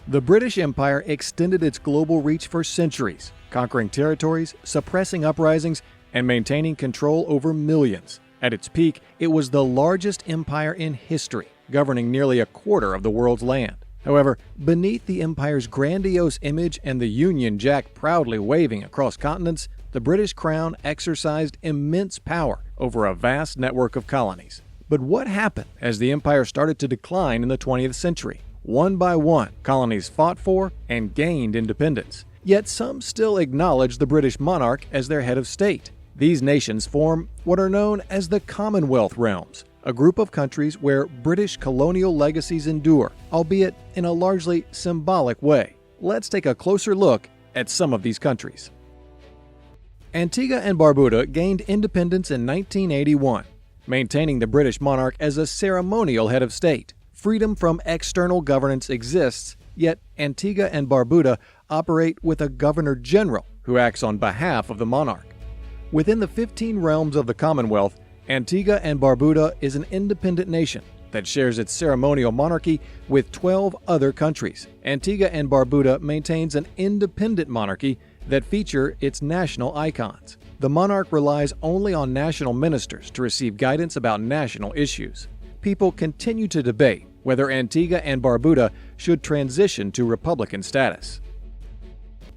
The British Empire extended its global reach for centuries, conquering territories, suppressing uprisings, and maintaining control over millions. At its peak, it was the largest empire in history, governing nearly a quarter of the world's land. However, beneath the empire's grandiose image and the Union Jack proudly waving across continents, the British Crown exercised immense power over a vast network of colonies. But what happened as the empire started to decline in the 20th century? One by one, colonies fought for and gained independence. Yet some still acknowledge the British monarch as their head of state. These nations form what are known as the Commonwealth Realms, a group of countries where British colonial legacies endure, albeit in a largely symbolic way. Let's take a closer look at some of these countries. Antigua and Barbuda gained independence in 1981, maintaining the British monarch as a ceremonial head of state. Freedom from external governance exists, yet Antigua and Barbuda operate with a governor-general who acts on behalf of the monarch. Within the 15 realms of the Commonwealth, Antigua and Barbuda is an independent nation that shares its ceremonial monarchy with 12 other countries. Antigua and Barbuda maintains an independent monarchy that feature its national icons. The monarch relies only on national ministers to receive guidance about national issues. People continue to debate whether Antigua and Barbuda should transition to republican status.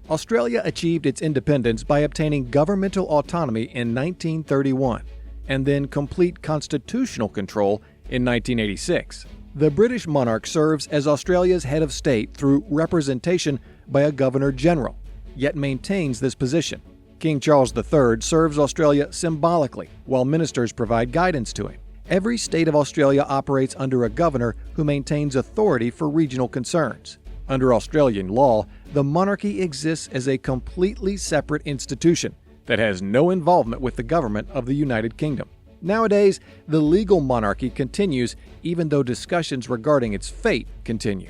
Australia achieved its independence by obtaining governmental autonomy in 1931 and then complete constitutional control in 1986. The British monarch serves as Australia's head of state through representation by a governor-general, yet maintains this position. King Charles III serves Australia symbolically, while ministers provide guidance to him. Every state of Australia operates under a governor who maintains authority for regional concerns. Under Australian law, the monarchy exists as a completely separate institution that has no involvement with the government of the United Kingdom. Nowadays, the legal monarchy continues even though discussions regarding its fate continue.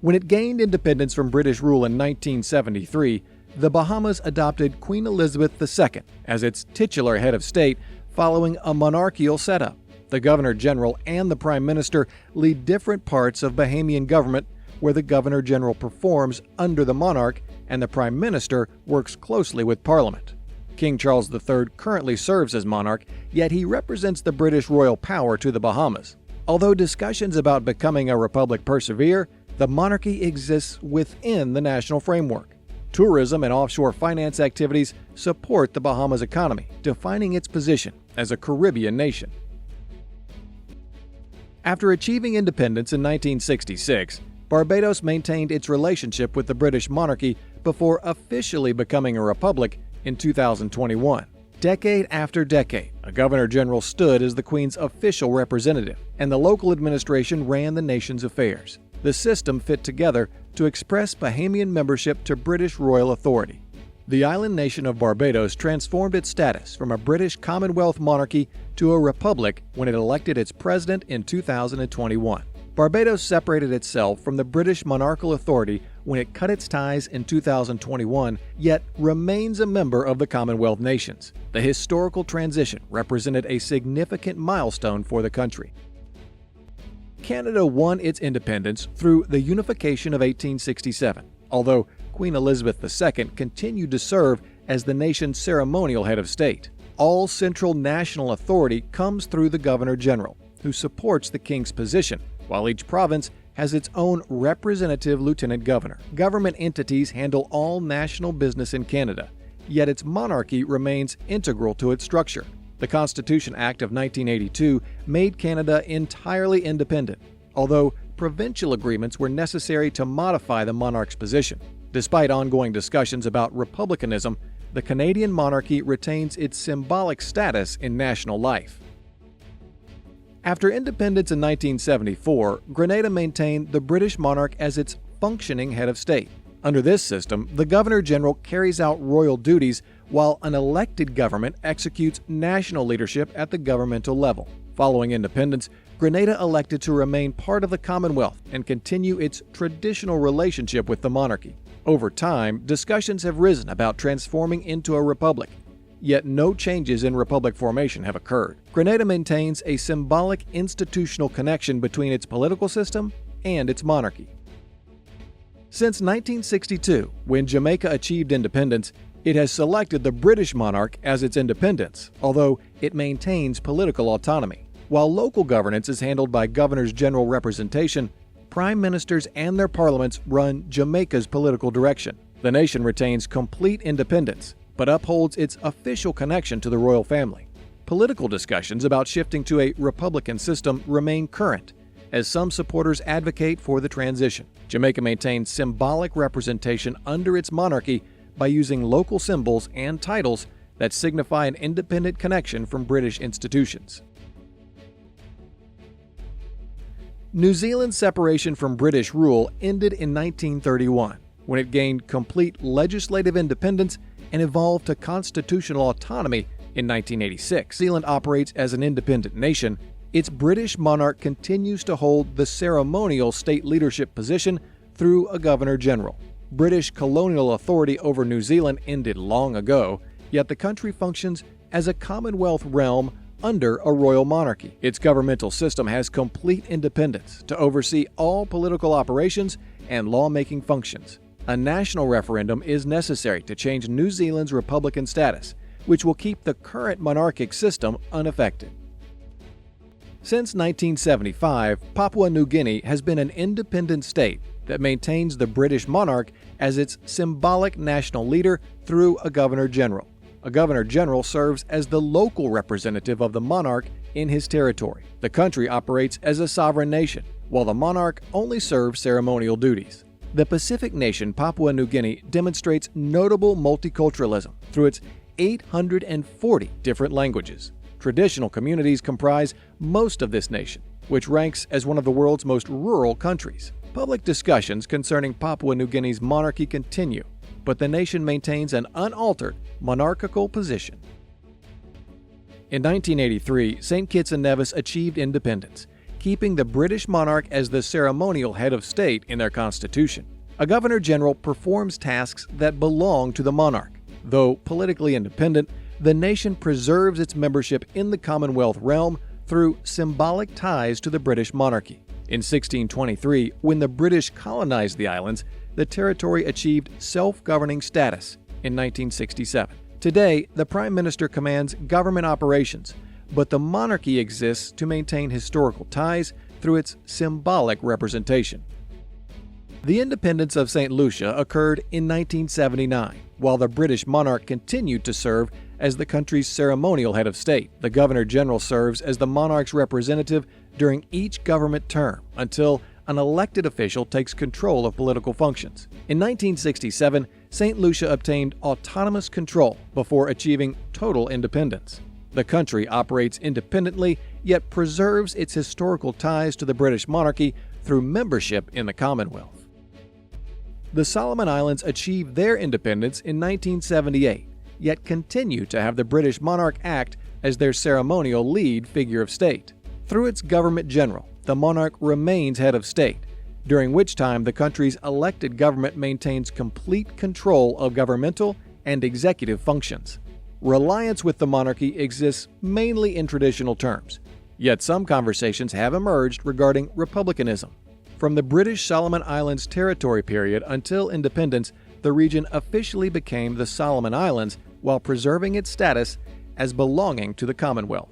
When it gained independence from British rule in 1973, the Bahamas adopted Queen Elizabeth II as its titular head of state following a monarchical setup. The Governor-General and the Prime Minister lead different parts of Bahamian government, where the Governor-General performs under the monarch and the Prime Minister works closely with Parliament. King Charles III currently serves as monarch, yet he represents the British royal power to the Bahamas. Although discussions about becoming a republic persevere, the monarchy exists within the national framework. Tourism and offshore finance activities support the Bahamas economy, defining its position as a Caribbean nation. After achieving independence in 1966, Barbados maintained its relationship with the British monarchy before officially becoming a republic in 2021. Decade after decade, a governor-general stood as the Queen's official representative, and the local administration ran the nation's affairs. The system fit together to express Bahamian membership to British royal authority. The island nation of Barbados transformed its status from a British Commonwealth monarchy to a republic when it elected its president in 2021. Barbados separated itself from the British monarchical authority when it cut its ties in 2021, yet remains a member of the Commonwealth nations. The historical transition represented a significant milestone for the country. Canada won its independence through the unification of 1867, although Queen Elizabeth II continued to serve as the nation's ceremonial head of state. All central national authority comes through the Governor-General, who supports the King's position, while each province has its own representative lieutenant governor. Government entities handle all national business in Canada, yet its monarchy remains integral to its structure. The Constitution Act of 1982 made Canada entirely independent, although provincial agreements were necessary to modify the monarch's position. Despite ongoing discussions about republicanism, the Canadian monarchy retains its symbolic status in national life. After independence in 1974, Grenada maintained the British monarch as its functioning head of state. Under this system, the Governor-General carries out royal duties while an elected government executes national leadership at the governmental level. Following independence, Grenada elected to remain part of the Commonwealth and continue its traditional relationship with the monarchy. Over time, discussions have risen about transforming into a republic, yet no changes in republic formation have occurred. Grenada maintains a symbolic institutional connection between its political system and its monarchy. Since 1962, when Jamaica achieved independence, it has selected the British monarch as its independence, although it maintains political autonomy. While local governance is handled by governors general representation, prime ministers and their parliaments run Jamaica's political direction. The nation retains complete independence, but upholds its official connection to the royal family. Political discussions about shifting to a republican system remain current, as some supporters advocate for the transition. Jamaica maintains symbolic representation under its monarchy by using local symbols and titles that signify an independent connection from British institutions. New Zealand's separation from British rule ended in 1931, when it gained complete legislative independence and evolved to constitutional autonomy in 1986. New Zealand operates as an independent nation. Its British monarch continues to hold the ceremonial state leadership position through a governor-general. British colonial authority over New Zealand ended long ago, yet the country functions as a Commonwealth realm under a royal monarchy. Its governmental system has complete independence to oversee all political operations and lawmaking functions. A national referendum is necessary to change New Zealand's republican status, which will keep the current monarchic system unaffected. Since 1975, Papua New Guinea has been an independent state that maintains the British monarch as its symbolic national leader through a governor-general. A governor-general serves as the local representative of the monarch in his territory. The country operates as a sovereign nation, while the monarch only serves ceremonial duties. The Pacific nation Papua New Guinea demonstrates notable multiculturalism through its 840 different languages. Traditional communities comprise most of this nation, which ranks as one of the world's most rural countries. Public discussions concerning Papua New Guinea's monarchy continue, but the nation maintains an unaltered monarchical position. In 1983, St. Kitts and Nevis achieved independence, keeping the British monarch as the ceremonial head of state in their constitution. A governor-general performs tasks that belong to the monarch. Though politically independent, the nation preserves its membership in the Commonwealth realm through symbolic ties to the British monarchy. In 1623, when the British colonized the islands, the territory achieved self-governing status in 1967. Today, the Prime Minister commands government operations, but the monarchy exists to maintain historical ties through its symbolic representation. The independence of St. Lucia occurred in 1979, while the British monarch continued to serve as the country's ceremonial head of state. The Governor-General serves as the monarch's representative during each government term until an elected official takes control of political functions. In 1967, St. Lucia obtained autonomous control before achieving total independence. The country operates independently, yet preserves its historical ties to the British monarchy through membership in the Commonwealth. The Solomon Islands achieved their independence in 1978, yet continue to have the British monarch act as their ceremonial lead figure of state. Through its government-general, the monarch remains head of state, during which time the country's elected government maintains complete control of governmental and executive functions. Reliance with the monarchy exists mainly in traditional terms, yet some conversations have emerged regarding republicanism. From the British Solomon Islands territory period until independence, the region officially became the Solomon Islands while preserving its status as belonging to the Commonwealth.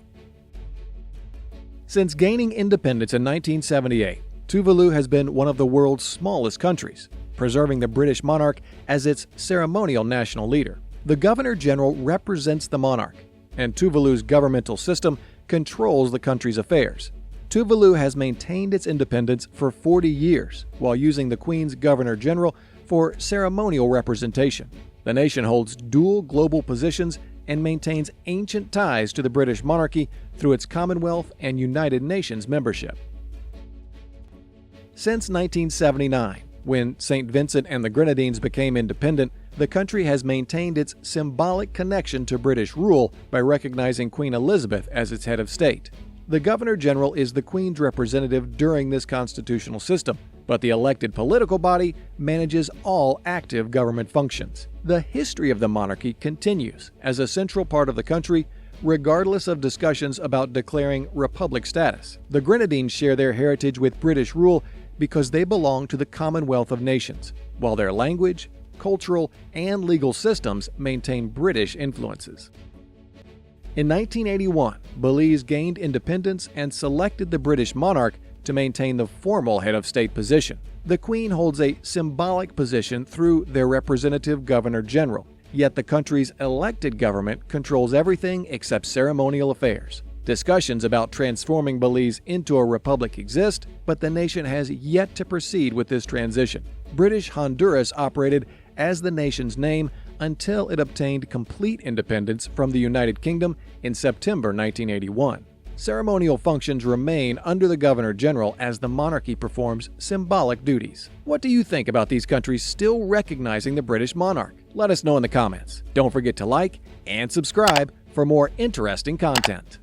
Since gaining independence in 1978, Tuvalu has been one of the world's smallest countries, preserving the British monarch as its ceremonial national leader. The Governor-General represents the monarch, and Tuvalu's governmental system controls the country's affairs. Tuvalu has maintained its independence for 40 years while using the Queen's Governor-General for ceremonial representation. The nation holds dual global positions and maintains ancient ties to the British monarchy through its Commonwealth and United Nations membership. Since 1979, when St. Vincent and the Grenadines became independent, the country has maintained its symbolic connection to British rule by recognizing Queen Elizabeth as its head of state. The Governor-General is the Queen's representative during this constitutional system, but the elected political body manages all active government functions. The history of the monarchy continues as a central part of the country, regardless of discussions about declaring republic status. The Grenadines share their heritage with British rule because they belong to the Commonwealth of Nations, while their language, cultural, and legal systems maintain British influences. In 1981, Belize gained independence and selected the British monarch to maintain the formal head of state position. The Queen holds a symbolic position through their representative governor-general, yet the country's elected government controls everything except ceremonial affairs. Discussions about transforming Belize into a republic exist, but the nation has yet to proceed with this transition. British Honduras operated as the nation's name until it obtained complete independence from the United Kingdom in September 1981. Ceremonial functions remain under the Governor-General as the monarchy performs symbolic duties. What do you think about these countries still recognizing the British monarch? Let us know in the comments. Don't forget to like and subscribe for more interesting content.